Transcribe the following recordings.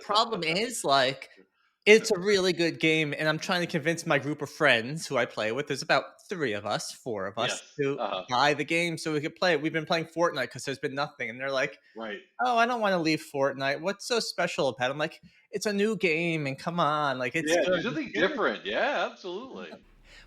problem is, like, it's a really good game, and I'm trying to convince my group of friends who I play with. There's about 3 of us, 4 of us, Yes. to buy the game so we could play it. We've been playing Fortnite because 'cause there's been nothing, and they're like, Right. "Oh, I don't wanna leave Fortnite. What's so special about it?" I'm like, "It's a new game, and come on, like, it's Yeah, do good. Just something give it." different. Yeah, absolutely.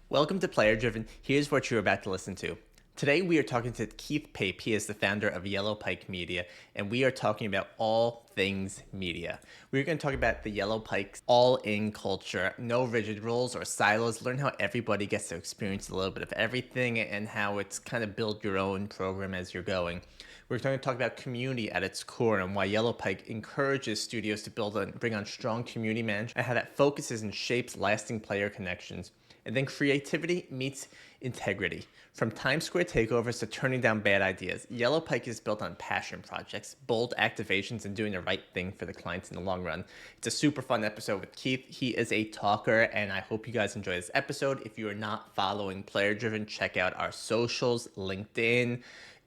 Welcome to Player Driven. Here's what you're about to listen to. Today we are talking to Keith Pape. He is the founder of YellowPike Media, and we are talking about all things media. We're going to talk about the YellowPike's all-in culture, no rigid rules or silos. Learn how everybody gets to experience a little bit of everything and how it's kind of build your own program as you're going. We're going to talk about community at its core and why YellowPike encourages studios to build and bring on strong community management and how that focuses and shapes lasting player connections. And then creativity meets integrity. From Times Square takeovers to turning down bad ideas, YellowPike is built on passion projects, bold activations, and doing the right thing for the clients in the long run. It's a super fun episode with Keith. He is a talker, and I hope you guys enjoy this episode. If you are not following Player Driven, check out our socials, LinkedIn,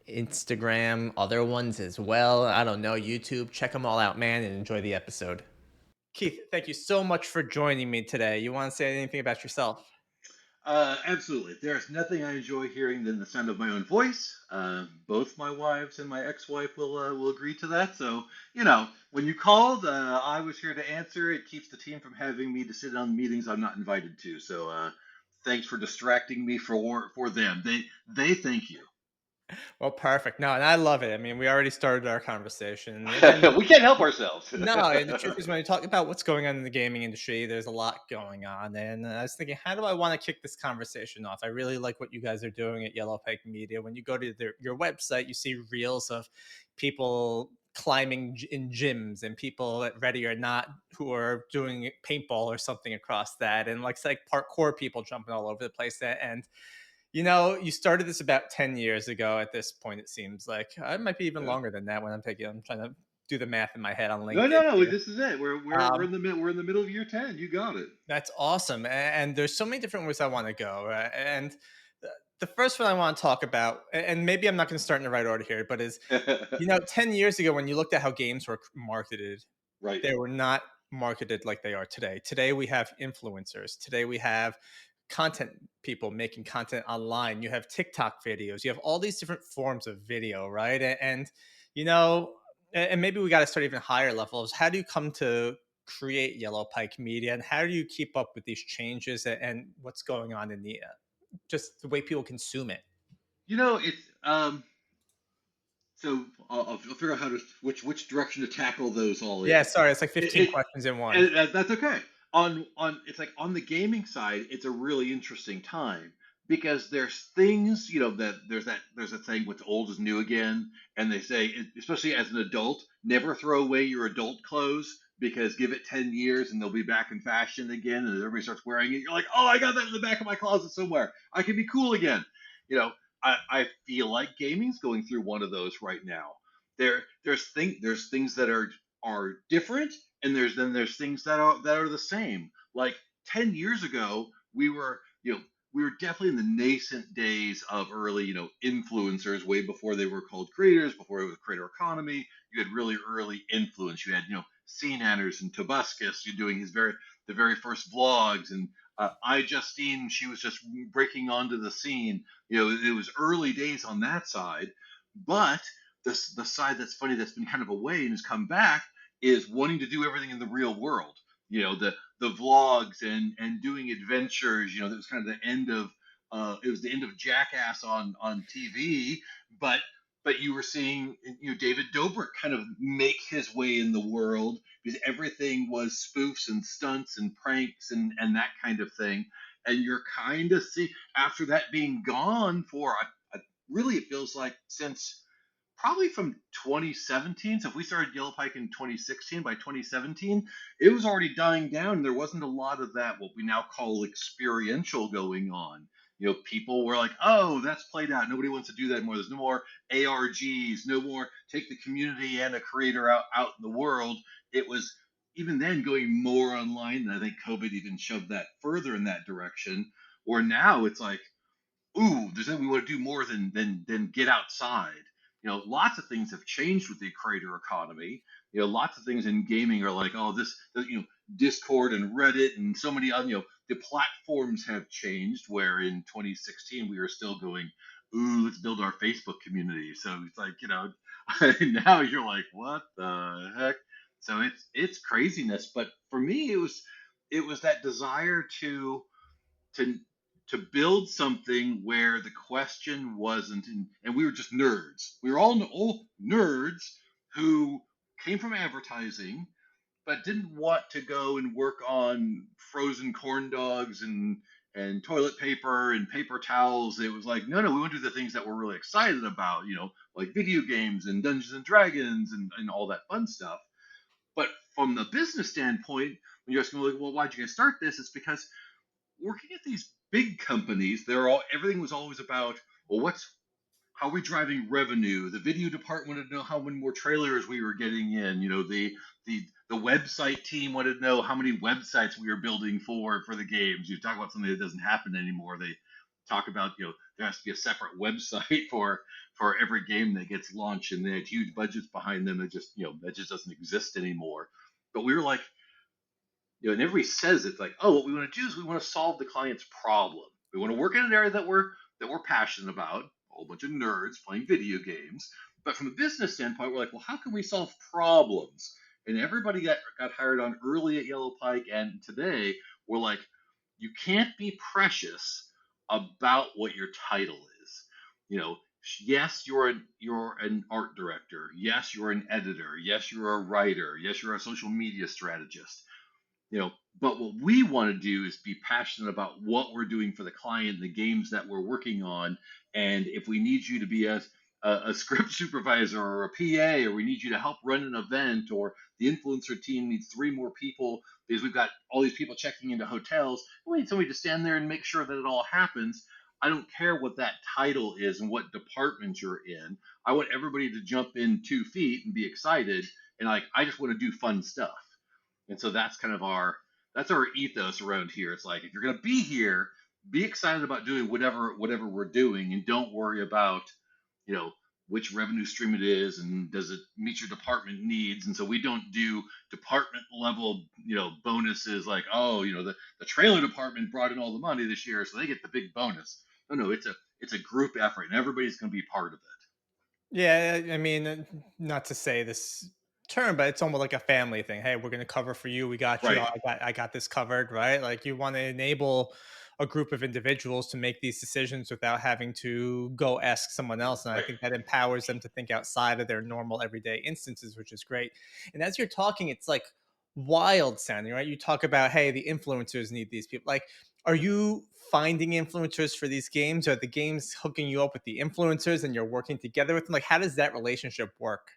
Instagram, other ones as well. I don't know, YouTube. Check them all out, man, and enjoy the episode. Keith, thank you so much for joining me today. You want to say anything about yourself? Absolutely. There's nothing I enjoy hearing than the sound of my own voice. Both my wives and my ex-wife will agree to that. So, when you called, I was here to answer. It keeps the team from having me to sit on meetings I'm not invited to. So, thanks for distracting me for them. They thank you. Well, perfect. No, and I love it. I mean, we already started our conversation. And We can't help ourselves. no, and the truth is, when you talk about what's going on in the gaming industry, there's a lot going on. And I was thinking, how do I want to kick this conversation off? I really like what you guys are doing at YellowPike Media. When you go to your website, you see reels of people climbing in gyms and people at Ready or Not who are doing paintball or something across that, and like it's like parkour people jumping all over the place. And you started this about 10 years ago at this point, it seems like. It might be even Yeah. longer than that when I'm trying to do the math in my head on No, LinkedIn no, no. here. This is it. We're Um, in the middle of year 10. You got it. that's awesome. And there's so many different ways I want to go. And the first one I want to talk about, and maybe I'm not going to start in the right order here, but is, 10 years ago when you looked at how games were marketed, Right. they were not marketed like they are today. Today we have influencers. Today we have content people making content online. You have TikTok videos. You have all these different forms of video, right? You know, and maybe we got to start even higher levels. How do you come to create YellowPike Media, and how do you keep up with these changes and what's going on in the just the way people consume it? It's so I'll figure out how to which direction to tackle those all Yeah, in. sorry, it's like It, 15 it questions in one. and that's okay. On it's like on the gaming side, it's a really interesting time because there's things that there's a thing what's old is new again, and they say especially as an adult, never throw away your adult clothes because give it 10 years and they'll be back in fashion again, and everybody starts wearing it. You're like, oh, I got that in the back of my closet somewhere. I can be cool again. You know, I feel like gaming's going through one of those right now. There's things that are different, and there's things that are the same. Like 10 years ago, we were definitely in the nascent days of early influencers, way before they were called creators, before it was creator economy. You had really early influence. You had Scene Anners and Tobuscus. You're doing the very first vlogs, and Justine, she was just breaking onto the scene. It was early days on that side, but the side that's funny that's been kind of away and has come back is wanting to do everything in the real world. The vlogs and doing adventures. That was kind of the end of it was the end of Jackass on TV, but you were seeing David Dobrik kind of make his way in the world because everything was spoofs and stunts and pranks and that kind of thing. And you're kind of see after that being gone for really it feels like since probably from 2017. So if we started Yellow Pike in 2016, by 2017, it was already dying down. There wasn't a lot of that, what we now call experiential going on. People were like, oh, that's played out. Nobody wants to do that anymore. There's no more ARGs, no more take the community and a creator out in the world. It was even then going more online. And I think COVID even shoved that further in that direction. Or now it's like, ooh, there's something we want to do more than get outside. lots of things have changed with the creator economy. Lots of things in gaming are like, oh, Discord and Reddit and so many other, the platforms have changed. Where in 2016 we were still going, ooh, let's build our Facebook community. So it's like, now you're like, what the heck? So it's craziness. But for me, it was that desire to to build something where the question wasn't, and we were just nerds. We were all nerds who came from advertising, but didn't want to go and work on frozen corn dogs and toilet paper and paper towels. It was like, no, no, we want to do the things that we're really excited about, like video games and Dungeons and Dragons and all that fun stuff. But from the business standpoint, when you're asking, like, well, why'd you guys start this? It's because working at these big companies, everything was always about, well, how are we driving revenue? The video department wanted to know how many more trailers we were getting in. The website team wanted to know how many websites we were building for the games. You talk about something that doesn't happen anymore. They talk about, there has to be a separate website for every game that gets launched, and they had huge budgets behind them. That just doesn't exist anymore. But we were like, and everybody says it's like, oh, what we want to do is we want to solve the client's problem. We want to work in an area that we're passionate about, a whole bunch of nerds playing video games. But from a business standpoint, we're like, well, how can we solve problems? And everybody got hired on early at YellowPike, and today we're like, you can't be precious about what your title is. Yes, you're an art director. Yes, you're an editor. Yes, you're a writer. Yes, you're a social media strategist. But what we want to do is be passionate about what we're doing for the client, the games that we're working on. And if we need you to be a script supervisor or a PA, or we need you to help run an event, or the influencer team needs 3 more people because we've got all these people checking into hotels, we need somebody to stand there and make sure that it all happens. I don't care what that title is and what department you're in. I want everybody to jump in 2 feet and be excited. And like, I just want to do fun stuff. And so that's our ethos around here. It's like, if you're going to be here, be excited about doing whatever we're doing, and don't worry about you know which revenue stream it is and does it meet your department needs. And so we don't do department level bonuses like, oh, the trailer department brought in all the money this year, so they get the big bonus. No, no, it's a group effort, and everybody's going to be part of it. Yeah, I mean, not to say this term, but it's almost like a family thing. Hey, we're going to cover for you. We got you. Right. I got this covered, right? Like you want to enable a group of individuals to make these decisions without having to go ask someone else. And I Right. think that empowers them to think outside of their normal everyday instances, which is great. And as you're talking, it's like wild sounding, right? You talk about, hey, the influencers need these people. Like, are you finding influencers for these games? Are the games hooking you up with the influencers and you're working together with them? Like, how does that relationship work?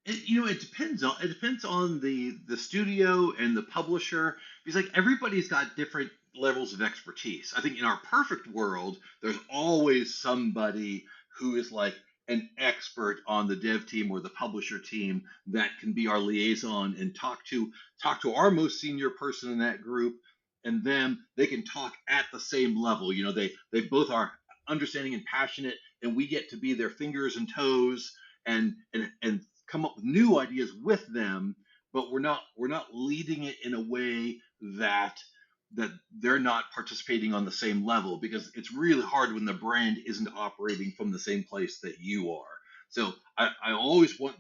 It depends on the studio and the publisher, because like everybody's got different levels of expertise. I think in our perfect world, there's always somebody who is like an expert on the dev team or the publisher team that can be our liaison and talk to our most senior person in that group, and them they can talk at the same level. They both are understanding and passionate, and we get to be their fingers and toes and come up with new ideas with them, but we're not leading it in a way that they're not participating on the same level, because it's really hard when the brand isn't operating from the same place that you are. So I always want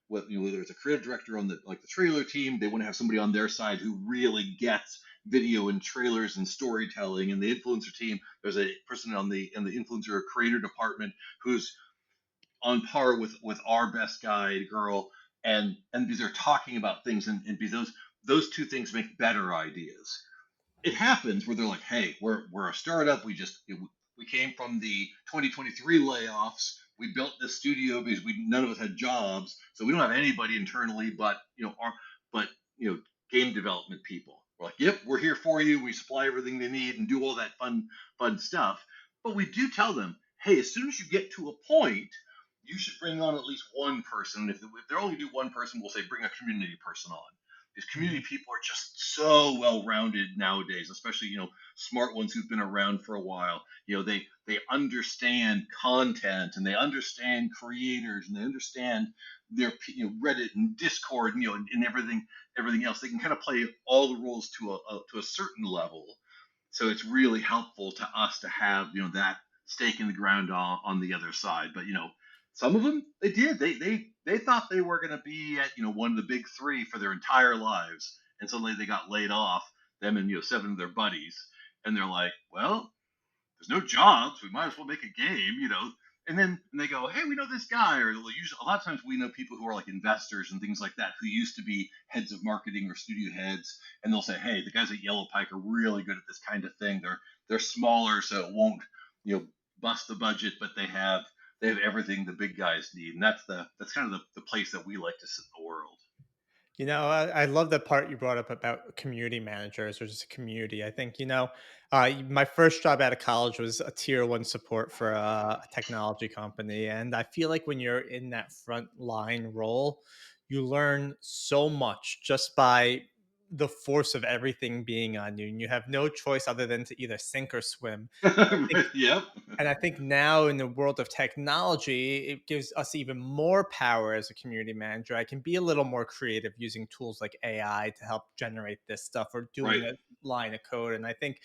whether it's a creative director on the trailer team, they want to have somebody on their side who really gets video and trailers and storytelling. And the influencer team, there's a person in the influencer creator department who's on par with our best guy girl, and because they're talking about things, and because those two things make better ideas. It happens where they're like, hey, we're a startup. We came from the 2023 layoffs. We built this studio because we none of us had jobs, so we don't have anybody internally but but you know game development people. We're like, yep, we're here for you. We supply everything they need and do all that fun stuff. But we do tell them, hey, as soon as you get to a point, you should bring on at least one person. If they only do one person, we'll say bring a community person on. These community people are just so well rounded nowadays, especially smart ones who've been around for a while. They understand content, and they understand creators, and they understand their Reddit and Discord, and everything else. They can kind of play all the roles to a certain level. So it's really helpful to us to have that stake in the ground on the other side. But some of them, they did. They thought they were going to be at one of the big three for their entire lives, and suddenly they got laid off. Them and seven of their buddies, and they're like, well, there's no jobs. We might as well make a game. And they go, hey, we know this guy, or usually a lot of times we know people who are like investors and things like that who used to be heads of marketing or studio heads, and they'll say, hey, the guys at YellowPike are really good at this kind of thing. They're smaller, so it won't bust the budget, but they have everything the big guys need, and that's kind of the place that we like to sit in the world. I love the part you brought up about community managers or just a community. I think, my first job out of college was a tier one support for a technology company. And I feel like when you're in that front line role, you learn so much just by the force of everything being on you. And you have no choice other than to either sink or swim. I think Yep. and I think now in the world of technology, it gives us even more power as a community manager. I can be a little more creative using tools like AI to help generate this stuff or Right. doing a line of code. And I think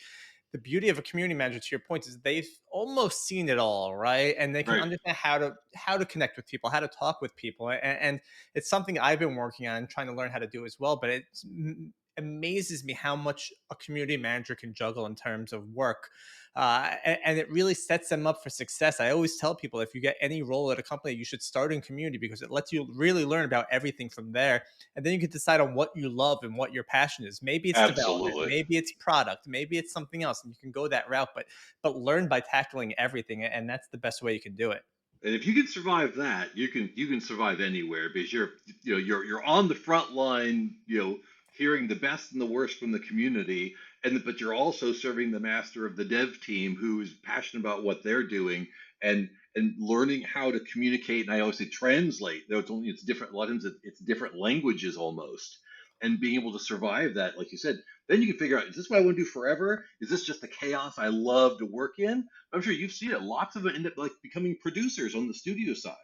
the beauty of a community manager, to your point, is they've almost seen it all, right? And they can Right. understand how to connect with people, how to talk with people. And it's something I've been working on and trying to learn how to do as well. But it amazes me how much a community manager can juggle in terms of work, and it really sets them up for success. I always tell people if you get any role at a company, you should start in community because it lets you really learn about everything from there. And then you can decide on what you love and what your passion is. Maybe it's development, Absolutely. maybe it's product, maybe it's something else, and you can go that route. But learn by tackling everything, and that's the best way you can do it. And if you can survive that, you can survive anywhere because you're on the front line, hearing the best and the worst from the community, but you're also serving the master of the dev team who is passionate about what they're doing, and learning how to communicate. And I always say translate. Though it's different. A lot of times it's different languages almost, and being able to survive that, like you said, then you can figure out, is this what I want to do forever? Is this just the chaos I love to work in? I'm sure you've seen it. Lots of them end up like becoming producers on the studio side.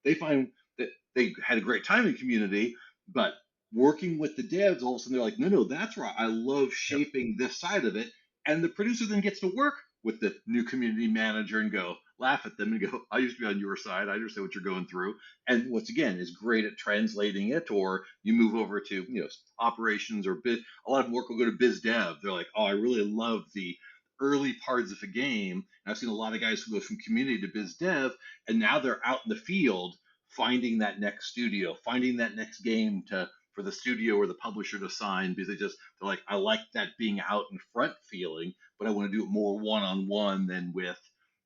They find that they had a great time in community, but working with the devs, all of a sudden they're like, no, no, that's right. I love Yep. shaping this side of it. And the producer then gets to work with the new community manager and go laugh at them and go, I used to be on your side. I understand what you're going through. And once again, is great at translating it. Or you move over to operations or a lot of work will go to biz dev. They're like, oh, I really love the early parts of a game. And I've seen a lot of guys who go from community to biz dev, and now they're out in the field finding that next studio, finding that next game to for the studio or the publisher to sign because they're like, I like that being out in front feeling, but I want to do it more one on one than with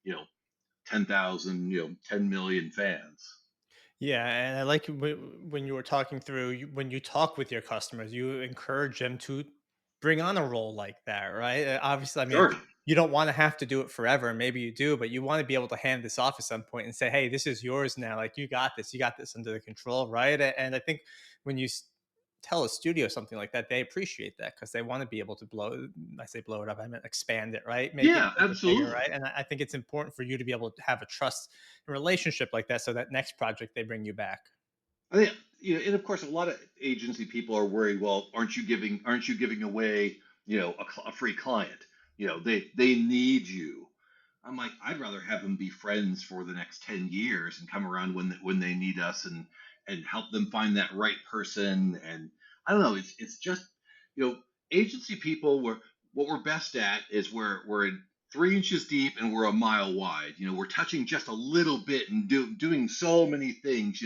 you know 10,000 10 million fans. Yeah, and I like when you were talking through when you talk with your customers, you encourage them to bring on a role like that, right? Obviously, I mean, Sure. you don't want to have to do it forever. Maybe you do, but you want to be able to hand this off at some point and say, "Hey, this is yours now. Like you got this under the control, right?" And I think when you tell a studio something like that, they appreciate that because they want to be able to blow. I say blow it up. I mean expand it, right? Yeah, Make it bigger, absolutely. right? And I think it's important for you to be able to have a trust relationship like that so that next project they bring you back. I think and of course, a lot of agency people are worried. Well, aren't you giving away, a free client? They need you. I'm like, I'd rather have them be friends for the next 10 years and come around when they need us and help them find that right person. And I don't know, it's just you know, agency people were what we're best at is we're 3 inches deep and we're a mile wide. We're touching just a little bit and doing so many things.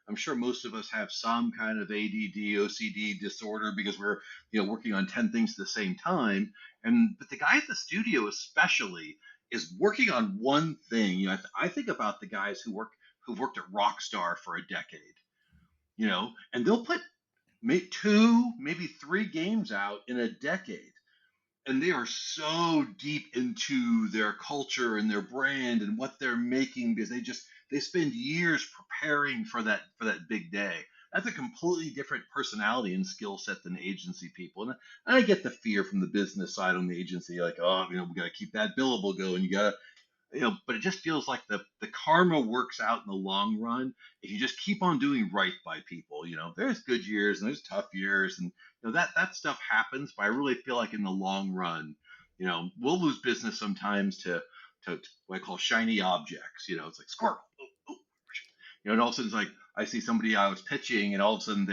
I'm sure most of us have some kind of ADD, OCD disorder because we're working on 10 things at the same time. But the guy at the studio especially is working on one thing. I think about the guys who've worked at Rockstar for a decade. And they'll put two, maybe three games out in a decade, and they are so deep into their culture and their brand and what they're making because they spend years preparing for that big day. that's a completely different personality and skill set than agency people. And I get the fear from the business side on the agency, like, oh, we got to keep that billable going. You got to, but it just feels like the karma works out in the long run if you just keep on doing right by people. There's good years and there's tough years, and that stuff happens. But I really feel like in the long run, we'll lose business sometimes to what I call shiny objects. It's like squirrel. Oh, oh. And all of a sudden it's like I see somebody I was pitching, and all of a sudden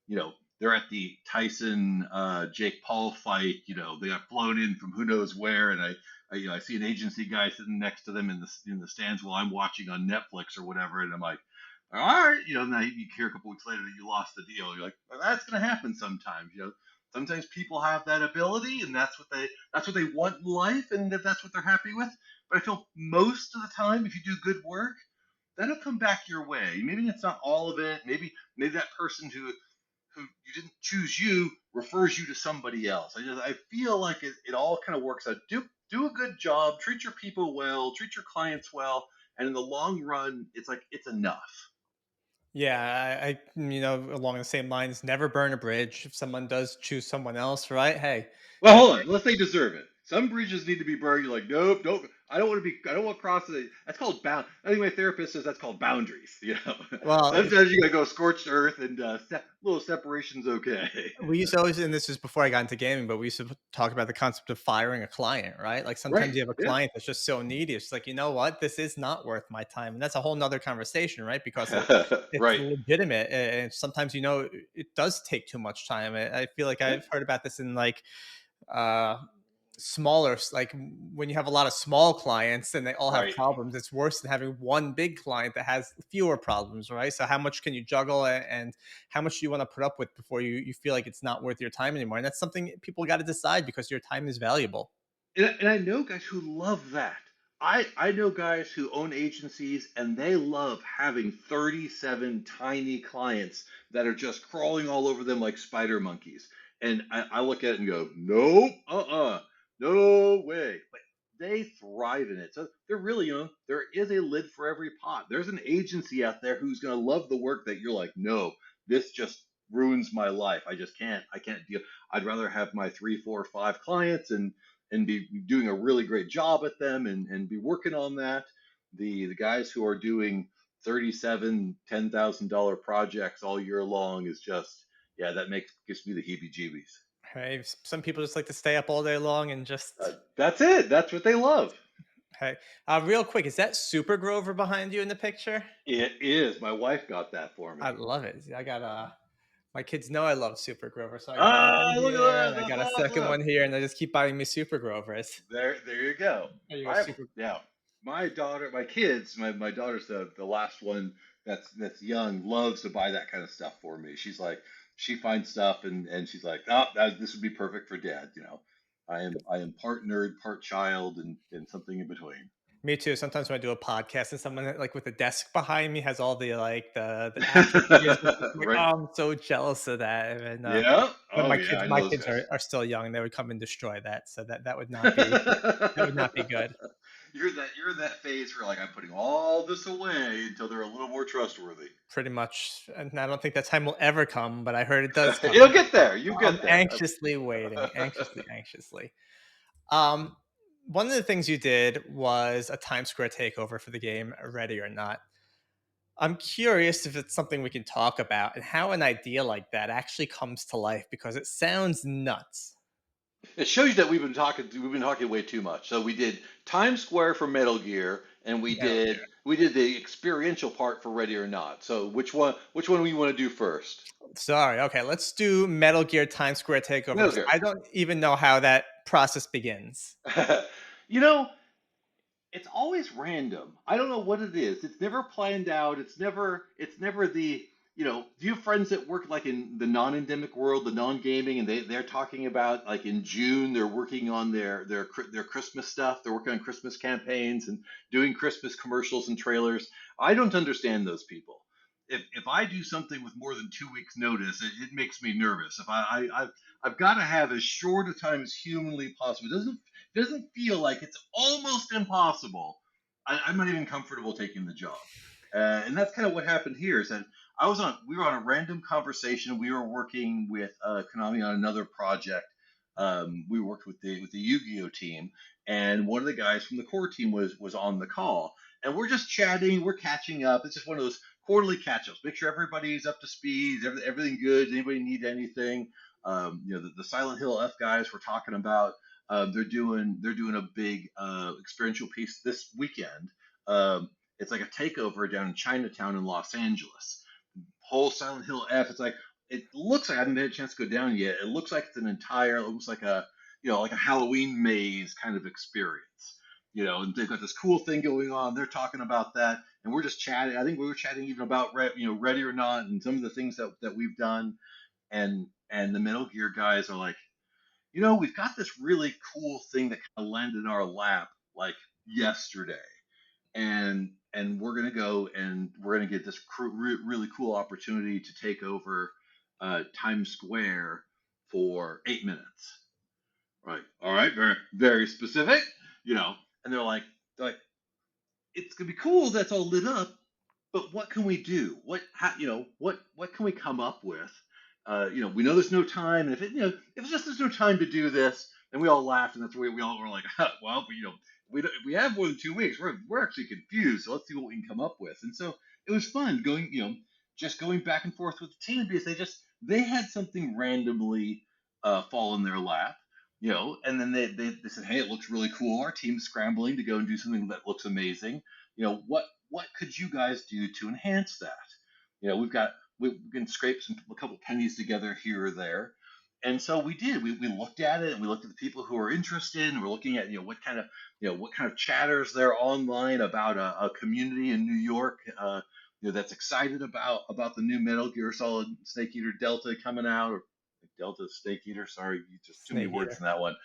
you know, they're at the Tyson Jake Paul fight. They got flown in from who knows where, and I see an agency guy sitting next to them in the stands while I'm watching on Netflix or whatever, and I'm like, all right, now you hear a couple weeks later that you lost the deal. You're like, well, that's gonna happen sometimes. Sometimes people have that ability, and that's what they want in life, and if that's what they're happy with. But I feel most of the time, if you do good work, that'll come back your way. Maybe it's not all of it. Maybe that person who you didn't choose you refers you to somebody else. I feel like it all kind of works out. Do a good job, treat your people well, treat your clients well, and in the long run, it's like it's enough. Yeah, along the same lines, never burn a bridge. If someone does choose someone else, right? Hey, Well, that, hold on. Unless they deserve it. Some bridges need to be burned. You're like, nope, nope. I don't want to be. I don't want to cross it. That's called bound. I think my therapist says that's called boundaries. well, Sometimes you gotta go scorched earth, and little separation's okay. we used to always, and this is before I got into gaming, but we used to talk about the concept of firing a client, right? Like Right. sometimes you have a Yeah. client that's just so needy. It's like, you know what? This is not worth my time. And that's a whole nother conversation, right? Because it's Right. legitimate. And sometimes, it does take too much time. I feel like Yeah. I've heard about this in like, uh, smaller, like when you have a lot of small clients and they all have Right. problems, it's worse than having one big client that has fewer problems, right? So how much can you juggle, and how much do you want to put up with before you feel like it's not worth your time anymore? And that's something people got to decide, because your time is valuable. And I know guys who love that. I know guys who own agencies and they love having 37 tiny clients that are just crawling all over them like spider monkeys. And I look at it and go, nope, no way. But they thrive in it. So they're really, there is a lid for every pot. There's an agency out there who's going to love the work that you're like, no, this just ruins my life. I can't deal. I'd rather have my three, four, five clients and be doing a really great job at them and be working on that. The guys who are doing 37 $10,000 projects all year long is just, yeah, that gives me the heebie-jeebies. Hey, some people just like to stay up all day long and just, That's it. That's what they love. hey, real quick, is that Super Grover behind you in the picture? It is. My wife got that for I me. love it. I got my kids know I love Super Grover, so I got Ah, one look at here that. and I That's got a second awesome. one here, and they just keep buying me Super Grovers. There you go. There you go, I Super. now my kids, my daughter's the last one that's young, loves to buy that kind of stuff for me. She's like, she finds stuff and she's like, oh, this would be perfect for dad. I am part nerd, part child, and something in between. Me too. Sometimes when I do a podcast and someone like with a desk behind me has all the like the action figures, and stuff, I'm like, Right? oh, I'm so jealous of that. And Yeah. but Oh yeah, I my know those kids guys. are still young, and they would come and destroy that. So that would not be good. You're in that phase where like I'm putting all this away until they're a little more trustworthy. Pretty much, and I don't think that time will ever come, but I heard it does come. You'll get there. You I'm get there. anxiously waiting, anxiously. Um, One of the things you did was a Times Square takeover for the game Ready or Not. I'm curious if it's something we can talk about and how an idea like that actually comes to life, because it sounds nuts. It shows you that we've been talking way too much. So we did Times Square for Metal Gear, and we Metal did Gear. we did the experiential part for Ready or Not. So which one we want to do first? Sorry. Okay, let's do Metal Gear Times Square takeover, Metal because Gear. I don't even know how that process begins. you know, it's always random. I don't know what it is. It's never planned out. It's never the do you have friends that work like in the non-endemic world, the non-gaming, and they're talking about like in June they're working on their Christmas stuff. They're working on Christmas campaigns and doing Christmas commercials and trailers. I don't understand those people. If I do something with more than 2 weeks notice, it makes me nervous. If I've got to have as short a time as humanly possible. It doesn't feel like it's almost impossible. I'm not even comfortable taking the job. And that's kind of what happened here. Is that we were on a random conversation. We were working with Konami on another project. We worked with the Yu-Gi-Oh team, and one of the guys from the core team was on the call, and we're just chatting. We're catching up. It's just one of those quarterly catch-ups. Make sure everybody's up to speed. Everything good. Anybody need anything? The Silent Hill F guys were talking about. They're doing a big experiential piece this weekend. It's like a takeover down in Chinatown in Los Angeles. Whole Silent Hill F. It's like it looks like I haven't had a chance to go down yet. It looks like it's an entire, almost like a like a Halloween maze kind of experience. And they've got this cool thing going on. They're talking about that, and we're just chatting. I think we were chatting even about Ready or Not and some of the things that we've done. And the Metal Gear guys are like, we've got this really cool thing that kind of landed in our lap like yesterday, and we're gonna go and we're gonna get this really cool opportunity to take over Times Square for 8 minutes. Right. All right. Very very specific. And they're like, it's gonna be cool. That's all lit up, but what can we do? What can we come up with? We know there's no time, and if it's just there's no time to do this, and we all laughed, and that's why we all were like, well, we have more than 2 weeks. We're actually confused, so let's see what we can come up with. And so it was fun going, just going back and forth with the team because they had something randomly fall in their lap. And then they said, hey, it looks really cool. Our team's scrambling to go and do something that looks amazing. What could you guys do to enhance that? We can scrape a couple pennies together here or there. And so we did. We looked at it and we looked at the people who are interested, and we're looking at what kind of chatters there online about a community in New York that's excited about the new Metal Gear Solid Snake Eater Delta coming out, or Delta Snake Eater. Sorry, just too many Snake words Eater. in that one.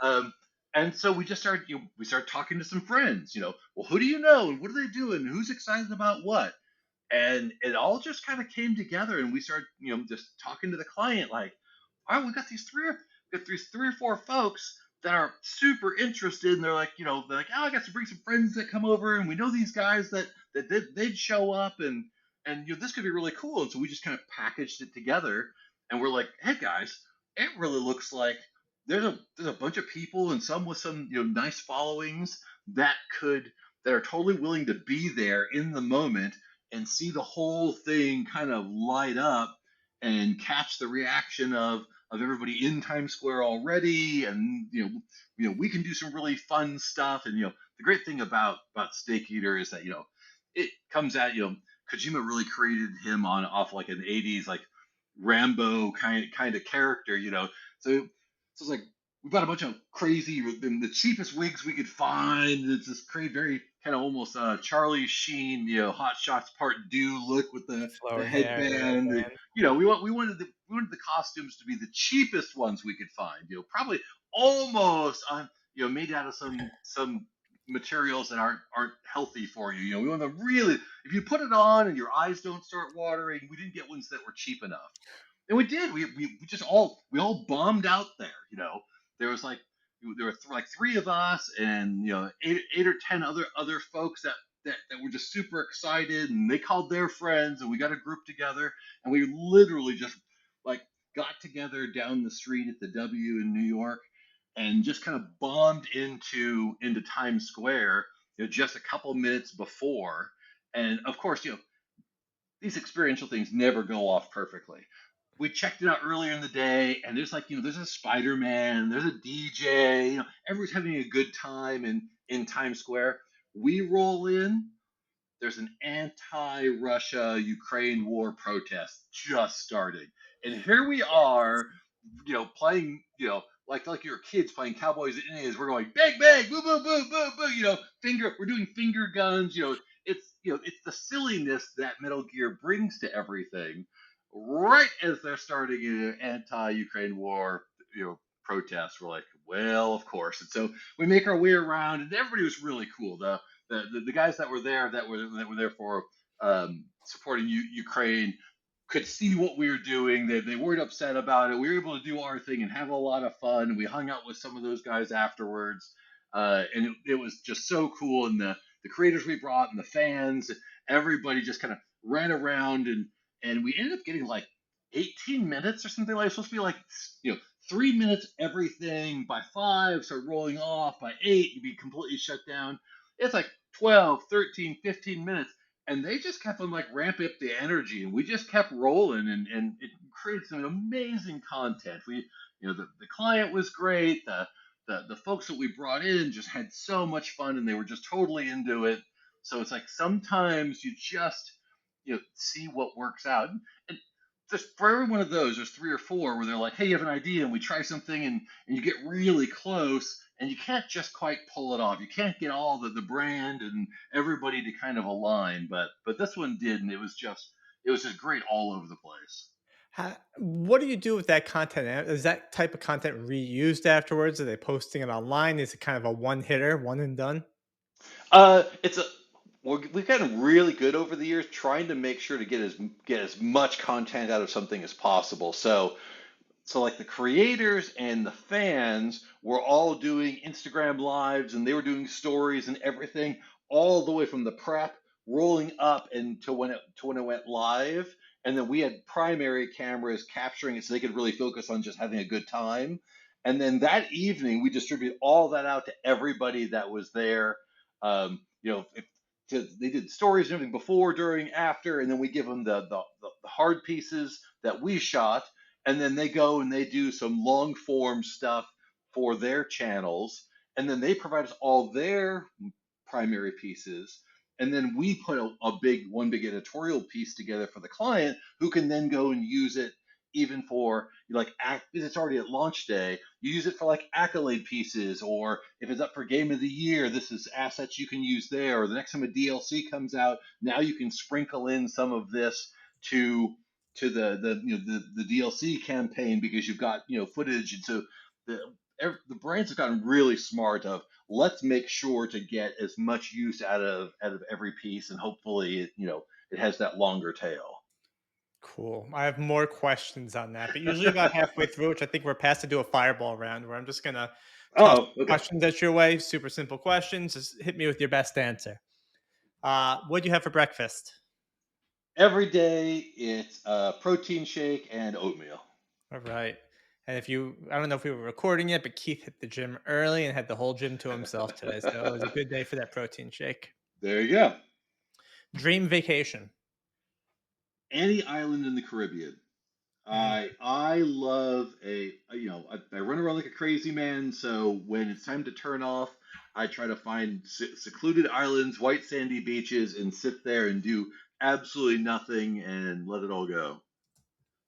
um, and so we just started. We started talking to some friends. Well, who do you know, and what are they doing? Who's excited about what? And it all just kind of came together, and we started just talking to the client like, all right, we got these three or four folks that are super interested, and they're like, oh, I got to bring some friends that come over, and we know these guys they'd show up, and this could be really cool. And so we just kind of packaged it together, and we're like, hey guys, it really looks like there's a bunch of people, and some with some nice followings that could that are totally willing to be there in the moment and see the whole thing kind of light up and catch the reaction of everybody in Times Square already. And we can do some really fun stuff. And the great thing about Snake Eater is that it comes at Kojima really created him on off like an 80s like Rambo kind of character. So it's like we've got a bunch of crazy, the cheapest wigs we could find. It's this crazy, very kind of almost Charlie Sheen, Hot Shots Part Do look with the Flowy hair, the headband. headband. We wanted the costumes to be the cheapest ones we could find. Probably almost on made out of some materials that aren't healthy for you. We want to really, if you put it on and your eyes don't start watering, we didn't get ones that were cheap enough. And we did. We all bombed out there. There was like there were like three of us, and eight or ten other folks that were just super excited, and they called their friends, and we got a group together, and we literally just like got together down the street at the W in New York, and just kind of bombed into Times Square, just a couple minutes before. And of course, these experiential things never go off perfectly. We checked it out earlier in the day, and there's a Spider-Man, there's a DJ, everyone's having a good time in Times Square. We roll in, there's an anti-Russia Ukraine war protest just starting, and here we are, playing, like your kids playing Cowboys and Indians. We're going bang bang, boo boo boo boo boo. We're doing finger guns. It's the silliness that Metal Gear brings to everything. Right as they're starting an anti-Ukraine war, protest, we're like, well, of course. And so we make our way around, and everybody was really cool. The guys that were there that were there for supporting Ukraine could see what we were doing. They weren't upset about it. We were able to do our thing and have a lot of fun. We hung out with some of those guys afterwards, and it was just so cool. And the creators we brought and the fans, everybody just kind of ran around, and we ended up getting like 18 minutes or something. Like it's supposed to be like, 3 minutes everything. By five, start rolling off. By eight, you'd be completely shut down. It's like 12, 13, 15 minutes. And they just kept on like ramping up the energy, and we just kept rolling, and it created some amazing content. The client was great. The folks that we brought in just had so much fun, and they were just totally into it. So it's like sometimes you just see what works out. And just for every one of those, there's three or four where they're like, hey, you have an idea, and we try something, and you get really close, and you can't just quite pull it off. You can't get all the brand and everybody to kind of align, but this one did, and it was just great all over the place. What do you do with that content? Is that type of content reused afterwards? Are they posting it online? Is it kind of a one hitter, one and done? It's a we've gotten really good over the years trying to make sure to get as much content out of something as possible. So like the creators and the fans were all doing Instagram lives, and they were doing stories and everything all the way from the prep rolling up and to when it went live. And then we had primary cameras capturing it so they could really focus on just having a good time. And then that evening we distributed all that out to everybody that was there. They did stories and everything before, during, after, and then we give them the hard pieces that we shot, and then they go and they do some long form stuff for their channels, and then they provide us all their primary pieces, and then we put a big editorial piece together for the client, who can then go and use it even for like it's already at launch day. You use it for like accolade pieces, or if it's up for game of the year, this is assets you can use there. Or the next time a DLC comes out, now you can sprinkle in some of this to the DLC campaign, because you've got footage. And so the the brands have gotten really smart of, let's make sure to get as much use out of every piece, and hopefully it has that longer tail. Cool. I have more questions on that, but usually about halfway through, which I think we're past to do a fireball round where I'm just gonna toss Oh, okay. questions at your way. Super simple questions. Just hit me with your best answer. What do you have for breakfast? Every day it's a protein shake and oatmeal. All right. And I don't know if we were recording yet, but Keith hit the gym early and had the whole gym to himself today. So it was a good day for that protein shake. There you go. Dream vacation. Any island in the Caribbean. And I love I run around like a crazy man. So when it's time to turn off, I try to find secluded islands, white sandy beaches, and sit there and do absolutely nothing and let it all go.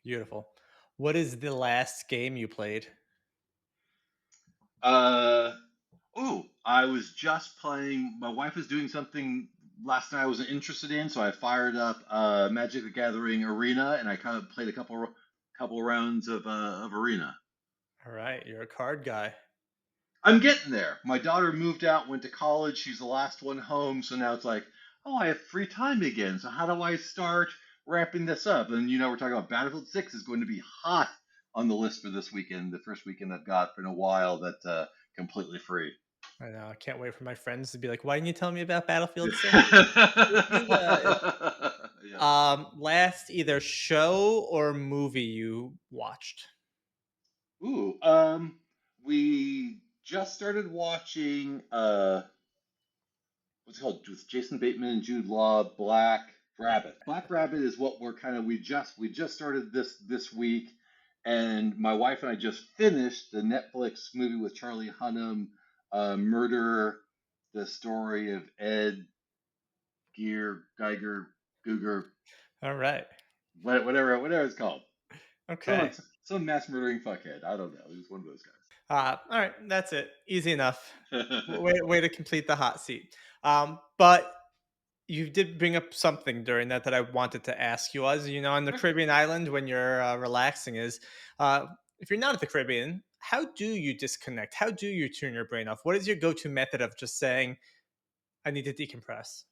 beautiful. What is the last game you played? Uh, I was just playing. My wife was doing something last night I wasn't interested in, so I fired up Magic the Gathering Arena, and I kind of played a couple rounds of Arena. All right. You're a card guy. I'm getting there. My daughter moved out, went to college. She's the last one home, so now it's like, oh, I have free time again. So how do I start wrapping this up? And we're talking about Battlefield 6 is going to be hot on the list for this weekend, the first weekend I've got in a while that's completely free. I know. I can't wait for my friends to be like, "Why didn't you tell me about Battlefield 6?" Yeah. Last either show or movie you watched. Ooh, we just started watching what's it called, with Jason Bateman and Jude Law, Black Rabbit. Black Rabbit is what we just started this week, and my wife and I just finished the Netflix movie with Charlie Hunnam, Murder, the story of Ed Geiger, Googer, All right. whatever it's called. Okay. Some mass murdering fuckhead. I don't know. He was one of those All right. That's it. Easy enough. guys. Way to complete the hot seat. But you did bring up something during that I wanted to ask you. Was on the Caribbean island when you're relaxing is uh, if you're not at the Caribbean, how do you disconnect? How do you turn your brain off? What is your go-to method of just saying I need to decompress?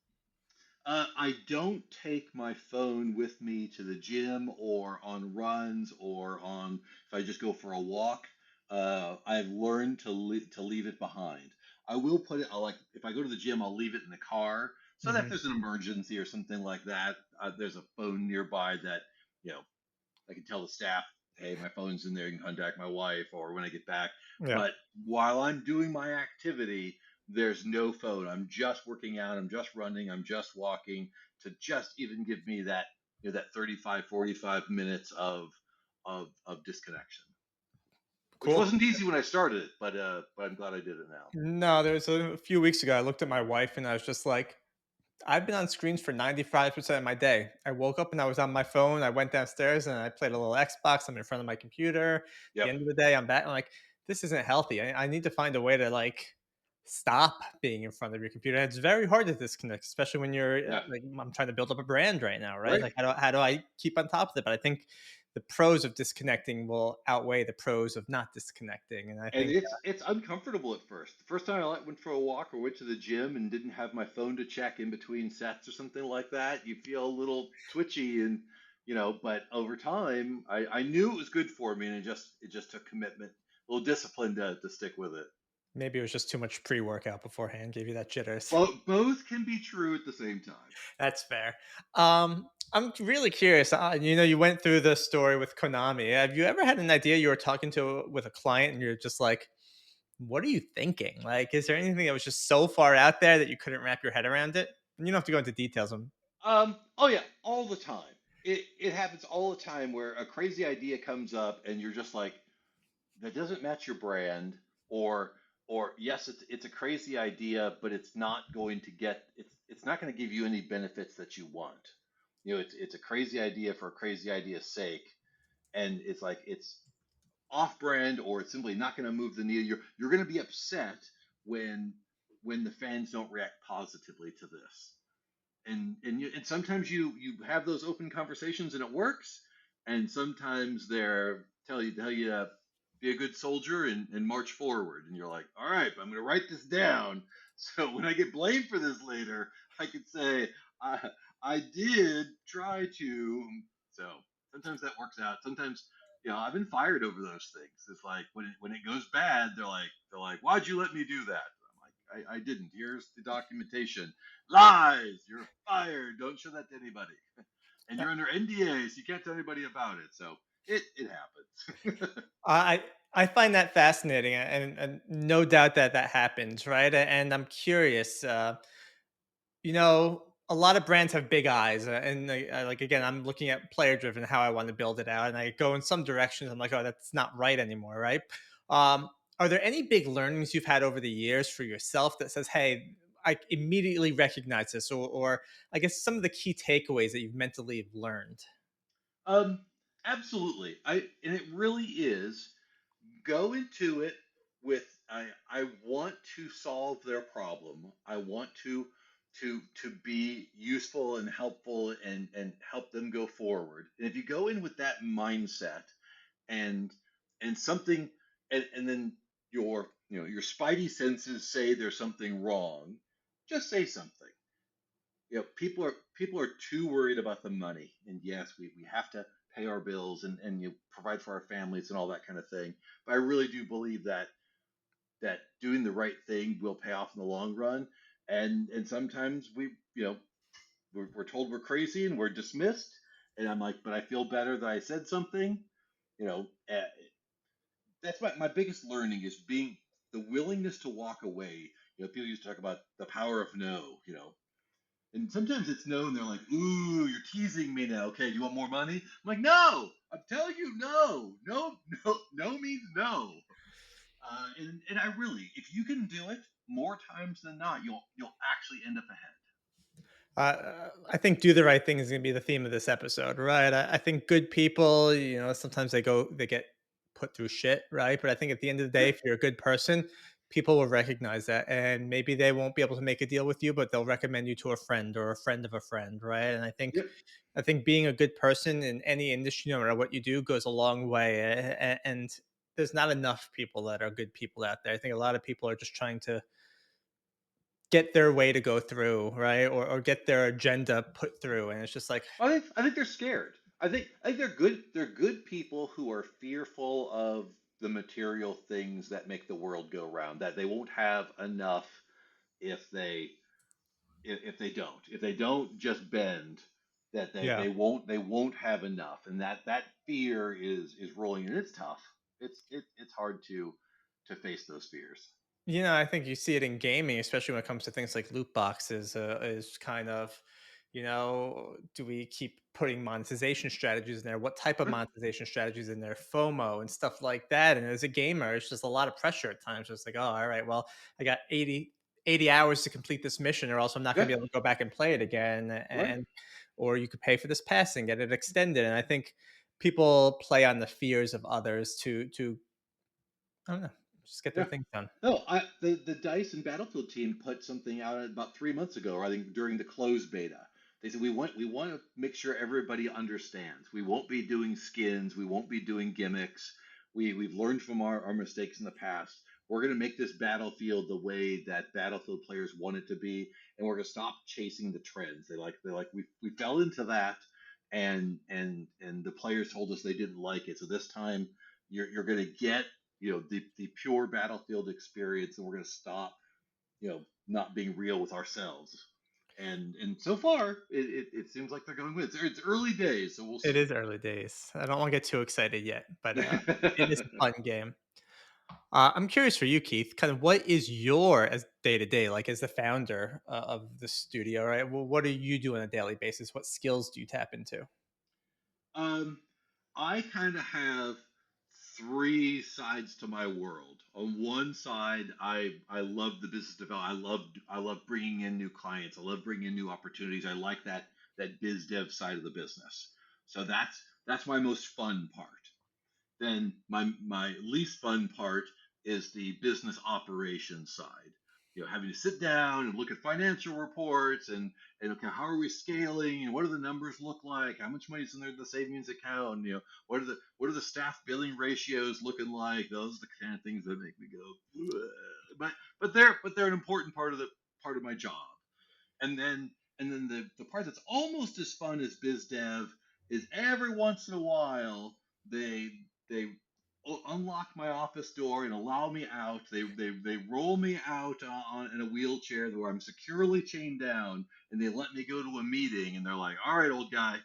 I don't take my phone with me to the gym or on runs or on if I just go for a walk. I've learned to leave it behind. I will put it. I'll like if I go to the gym, I'll leave it in the car. so that if Hmm. there's an emergency or something like that, there's a phone nearby that you know I can tell the staff, hey, my phone's in there. You can contact my wife or when I get back. Yeah. But while I'm doing my activity, there's no phone. I'm just working out. I'm just running. I'm just walking to just even give me that that 35, 45 minutes of disconnection, which Cool. wasn't easy when I started it, but I'm glad I did it now. No, there was a few weeks ago. I looked at my wife and I was just like, I've been on screens for 95% of my day. I woke up and I was on my phone. I went downstairs and I played a little Xbox. I'm in front of my computer. At the Yep. end of the day, I'm back. I'm like, this isn't healthy. I need to find a way to like stop being in front of your computer. It's very hard to disconnect, especially when you're Yeah. like, I'm trying to build up a brand right now, right? Right. Like, how do I keep on top of it? But I think the pros of disconnecting will outweigh the pros of not disconnecting. And I And think, it's uncomfortable at first. The first time I went for a walk or went to the gym and didn't have my phone to check in between sets or something like that, you feel a little twitchy and but over time I knew it was good for me and it just took commitment, a little discipline to stick with it. maybe it was just too much pre workout beforehand, gave you that jitters. Both can be true at the same time. That's fair. I'm really curious. You went through the story with Konami. Have you ever had an idea you were talking to with a client and you're just like, "What are you thinking?" Like, is there anything that was just so far out there that you couldn't wrap your head around it? And you don't have to go into details. Oh yeah, all the time. It happens all the time where a crazy idea comes up and you're just like, that doesn't match your brand, or yes, it's a crazy idea, but it's not going to give you any benefits that you want. It's a crazy idea for a crazy idea's sake, and it's like it's off brand or it's simply not going to move the needle. You're going to be upset when the fans don't react positively to this, and sometimes you have those open conversations and it works, and sometimes they're tell you to be a good soldier and march forward, and you're like, all right, I'm going to write this down so when I get blamed for this later, I could say I did try to. So sometimes that works out. Sometimes I've been fired over those things. It's like when it goes bad, they're like, why'd you let me do that? I'm like, I didn't. Here's the documentation. Lies. You're fired. Don't show that to anybody. And you're under NDA, so you can't tell anybody about it. So it happens. I find that fascinating, and no doubt that that happens, right? And I'm curious. A lot of brands have big eyes, and like again, I'm looking at player driven how I want to build it out, and I go in some directions. I'm like, oh, that's not right anymore, right? Are there any big learnings you've had over the years for yourself that says, hey, I immediately recognize this, or I guess some of the key takeaways that you've mentally learned? um, absolutely. And it really is. Go into it with I want to solve their problem. I want to be useful and helpful and help them go forward. And if you go in with that mindset and something and then your spidey senses say there's something wrong, just say something. People are too worried about the money, and yes, we have to pay our bills and you provide for our families and all that kind of thing. But I really do believe that doing the right thing will pay off in the long run. And sometimes we're told we're crazy and we're dismissed. And I'm like, but I feel better that I said something. You know, uh, that's my biggest learning is being the willingness to walk away. People used to talk about the power of no. And sometimes it's no, and they're like, "Ooh, you're teasing me now. Okay, you want more money?" I'm like, "No, I'm telling you, no, no, no, no means no." And I really, if you can do it more times than not, you'll actually end up ahead. I think do the right thing is going to be the theme of this episode, right? I think good people, sometimes they get put through shit, right? But I think at the end of the day, Yep, if you're a good person, people will recognize that, and maybe they won't be able to make a deal with you, but they'll recommend you to a friend or a friend of a friend, right? And yep. I think being a good person in any industry, no matter what you do, goes a long way. And there's not enough people that are good people out there. I think a lot of people are just trying to get their way to go through, right? Or get their agenda put through. And it's just like, I think they're scared. I think they're good. They're good people who are fearful of the material things that make the world go round. That they won't have enough if they if they don't just bend, that Yeah. they won't have enough, and that fear is rolling, and it's tough. It's hard to face those fears. I think you see it in gaming, especially when it comes to things like loot boxes. Is kind of, do we keep putting monetization strategies in there? What type of Sure. monetization strategies in there? FOMO and stuff like that. And as a gamer, it's just a lot of pressure at times. It's like, oh, all right, well, I got 80 hours to complete this mission, or else I'm not going Yeah. to be able to go back and play it again. Right. And or you could pay for this pass and get it extended. And I think people play on the fears of others to I don't know, just get their Yeah. things done. No, the Dice and Battlefield team put something out about 3 months ago, or I think during the closed beta. They said we want to make sure everybody understands. We won't be doing skins. We won't be doing gimmicks. We've learned from our mistakes in the past. We're going to make this Battlefield the way that Battlefield players want it to be, and we're going to stop chasing the trends. They're like we fell into that, and the players told us they didn't like it. So this time you're going to get the pure Battlefield experience, and we're going to stop not being real with ourselves. And so far it seems like they're going with it. It's early days, so we'll It see. is early days. I don't want to get too excited yet, but it is a fun game. I'm curious for you, Keith. Kind of what is your as day to day, like as the founder of the studio, right? Well, what do you do on a daily basis? What skills do you tap into? um, I kind of have three sides to my world. On one side, I love the business development. I love bringing in new clients. I love bringing in new opportunities. I like that biz dev side of the business. So that's my most fun part. Then my least fun part is the business operations side. Having to sit down and look at financial reports and okay, how are we scaling and what do the numbers look like? How much money is in there in the savings account? What are the staff billing ratios looking like? Those are the kind of things that make me go, "Ugh." but they're an important part of my job. And then the part that's almost as fun as biz dev is every once in a while they unlock my office door and allow me out. They roll me out in a wheelchair where I'm securely chained down, and they let me go to a meeting. And they're like, "All right, old guy,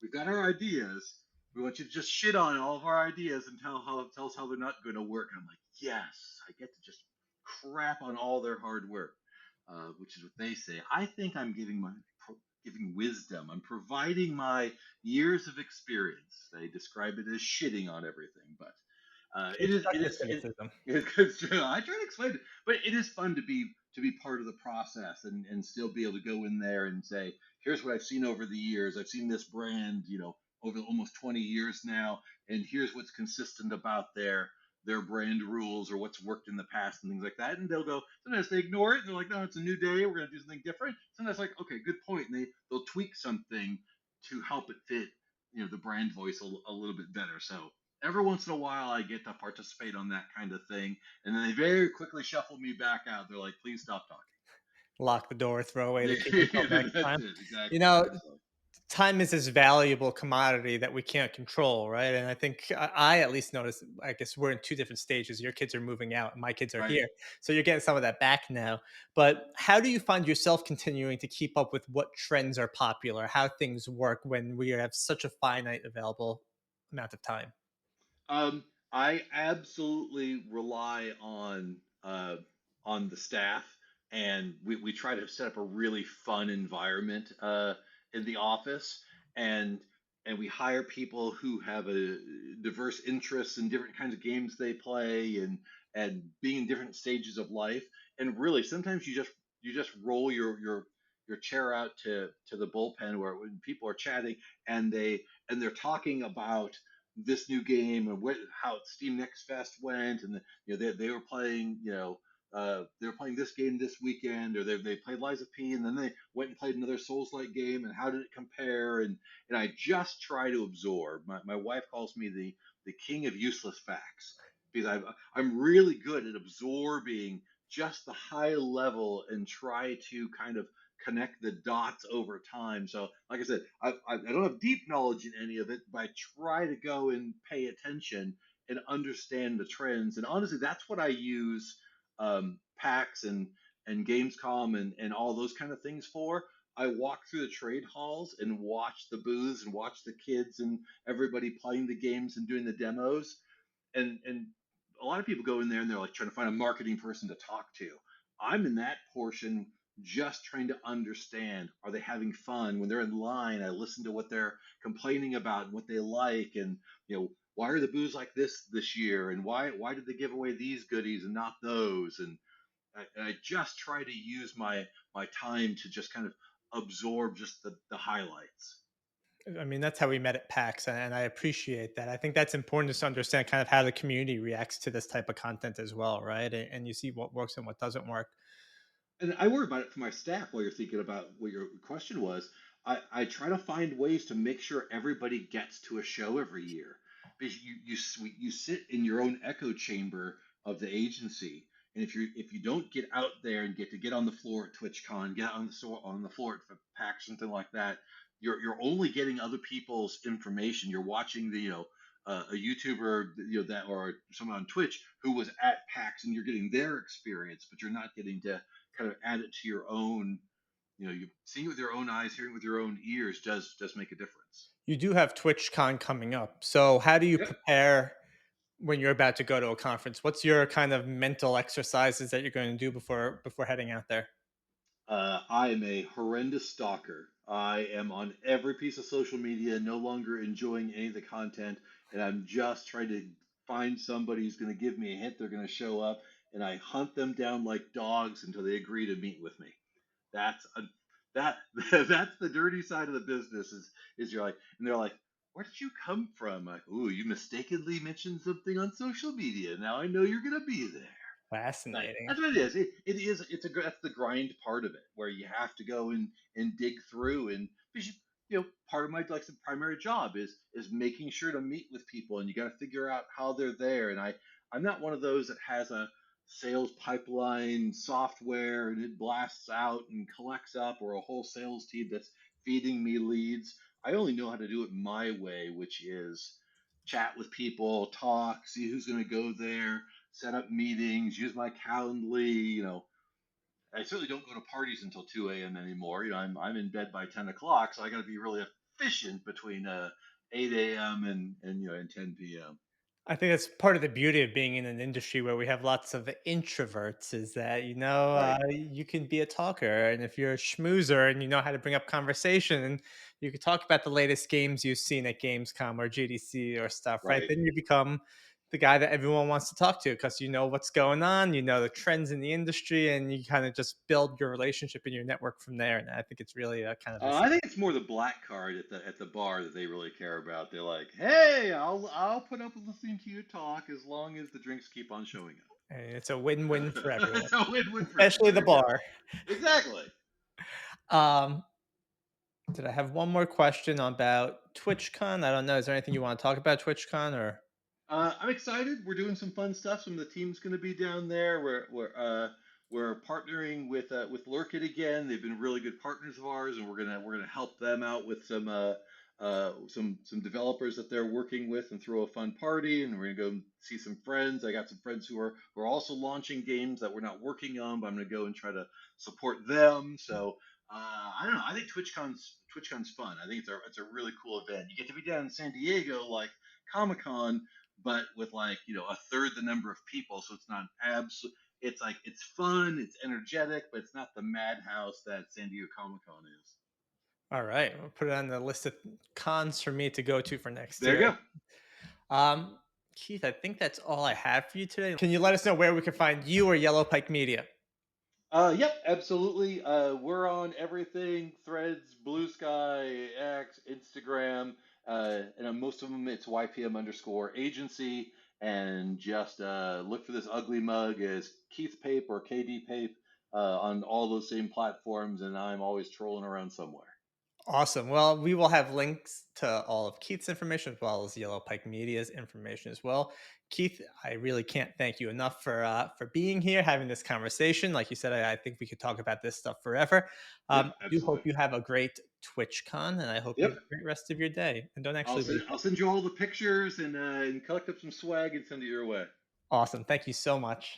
we've got our ideas. We want you to just shit on all of our ideas and tell us how they're not going to work." And I'm like, yes, I get to just crap on all their hard work, which is what they say. I think I'm giving wisdom. I'm providing my years of experience. They describe it as shitting on everything, but it is it Constructive is it, criticism. it's true. I try to explain it, but it is fun to be part of the process and still be able to go in there and say, here's what I've seen over the years. I've seen this brand, over almost 20 years now, and here's what's consistent about their brand rules or what's worked in the past and things like that. And they'll go, sometimes they ignore it and they're like, no, it's a new day, we're gonna do something different. Sometimes like, okay, good point. And they'll tweak something to help it fit, the brand voice a little bit better. So every once in a while I get to participate on that kind of thing. And then they very quickly shuffle me back out. They're like, please stop talking. Lock the door, throw away the key until next That's time. it. You Exactly. know, Exactly. time is this valuable commodity that we can't control, right? And I think I at least notice. I guess we're in two different stages. Your kids are moving out, and my kids are Right. here, so you're getting some of that back now. But how do you find yourself continuing to keep up with what trends are popular, how things work when we have such a finite available amount of time? Um, I absolutely rely on the staff, and we try to set up a really fun environment in the office, and we hire people who have a diverse interests in different kinds of games they play, and being in different stages of life. And really, sometimes you just roll your chair out to the bullpen where when people are chatting and they're talking about this new game and how Steam Next Fest went, and they were playing they were playing this game this weekend, or they played Lies of P, and then they went and played another Souls-like game, and how did it compare? And I just try to absorb. My wife calls me the king of useless facts because I'm really good at absorbing just the high level and try to kind of connect the dots over time. So, like I said, I don't have deep knowledge in any of it, but I try to go and pay attention and understand the trends. And honestly, that's what I use PAX and Gamescom and all those kind of things for. I walk through the trade halls and watch the booths and watch the kids and everybody playing the games and doing the demos. And a lot of people go in there and they're like trying to find a marketing person to talk to. I'm in that portion just trying to understand, are they having fun when they're in line? I listen to what they're complaining about and what they like, and why are the booths like this year, and why did they give away these goodies and not those? And I just try to use my time to just kind of absorb just the highlights. I mean, that's how we met at PAX, and I appreciate that. I think that's important to understand kind of how the community reacts to this type of content as well, right? And you see what works and what doesn't work. And I worry about it for my staff while you're thinking about what your question was. I try to find ways to make sure everybody gets to a show every year because you sit in your own echo chamber of the agency, and if you don't get out there and get on the floor at TwitchCon, get on the floor at PAX, something like that, you're only getting other people's information. You're watching a YouTuber that or someone on Twitch who was at PAX, and you're getting their experience, but you're not getting to kind of add it to your own. You seeing it with your own eyes, hearing it with your own ears does make a difference. You do have TwitchCon coming up. So how do you Yep. prepare when you're about to go to a conference? What's your kind of mental exercises that you're going to do before heading out there? I am a horrendous stalker. I am on every piece of social media, no longer enjoying any of the content, and I'm just trying to find somebody who's going to give me a hint they're going to show up, and I hunt them down like dogs until they agree to meet with me. That's a, that that's the dirty side of the business is you're like, and they're like, where did you come from? Like, ooh, you mistakenly mentioned something on social media. Now I know you're gonna be there. Like, Fascinating. that's what it is. That's the grind part of it, where you have to go and dig through, and because part of my like the primary job is making sure to meet with people, and you got to figure out how they're there. And I'm not one of those that has a sales pipeline software and it blasts out and collects up, or a whole sales team that's feeding me leads. I only know how to do it my way, which is chat with people, talk, see who's going to go there, set up meetings, use my Calendly. I certainly don't go to parties until 2 a.m. anymore. I'm in bed by 10 o'clock, so I got to be really efficient between 8 a.m. and 10 p.m. I think that's part of the beauty of being in an industry where we have lots of introverts is that, Right, you can be a talker. And if you're a schmoozer and you know how to bring up conversation and you can talk about the latest games you've seen at Gamescom or GDC or stuff, right? right. Then you become the guy that everyone wants to talk to because you know what's going on, you know the trends in the industry, and you kind of just build your relationship and your network from there. And I think it's really a kind of a I think it's more the black card at the bar that they really care about. They're like, "Hey, I'll put up with listening to you talk as long as the drinks keep on showing and it's a win-win for up." everyone, It's a win-win for especially the everybody. Yeah, bar. exactly. Um, Did I have one more question about TwitchCon? I don't know. Is there anything you want to talk about TwitchCon or? I'm excited. We're doing some fun stuff. Some of the team's going to be down there. We're partnering with Lurkit again. They've been really good partners of ours, and we're gonna help them out with some developers that they're working with and throw a fun party. And we're gonna go see some friends. I got some friends who are also launching games that we're not working on, but I'm gonna go and try to support them. So I don't know. I think TwitchCon's fun. I think it's a really cool event. You get to be down in San Diego like Comic Con, but with like a third the number of people, so it's not absolute. It's like it's fun, it's energetic, but it's not the madhouse that San Diego Comic Con is. All right, we'll put it on the list of cons for me to go to for next There year. you go. Um, Keith, I think that's all I have for you today. Can you let us know where we can find you or YellowPike Media? Yep, absolutely. We're on everything: Threads, Blue Sky, X, Instagram, and on most of them it's YPM_agency. And just look for this ugly mug as Keith Pape or KD Pape on all those same platforms, and I'm always trolling around somewhere. Awesome. Well, we will have links to all of Keith's information as well as YellowPike Media's information as well. Keith, I really can't thank you enough for being here, having this conversation. Like you said, I think we could talk about this stuff forever. Yep, I do hope absolutely. you have a great TwitchCon, and I hope you have Yep. a great rest of your day. And don't I'll actually send leave I'll yet. send you all the pictures and collect up some swag and send it your way. Awesome. Thank you so much.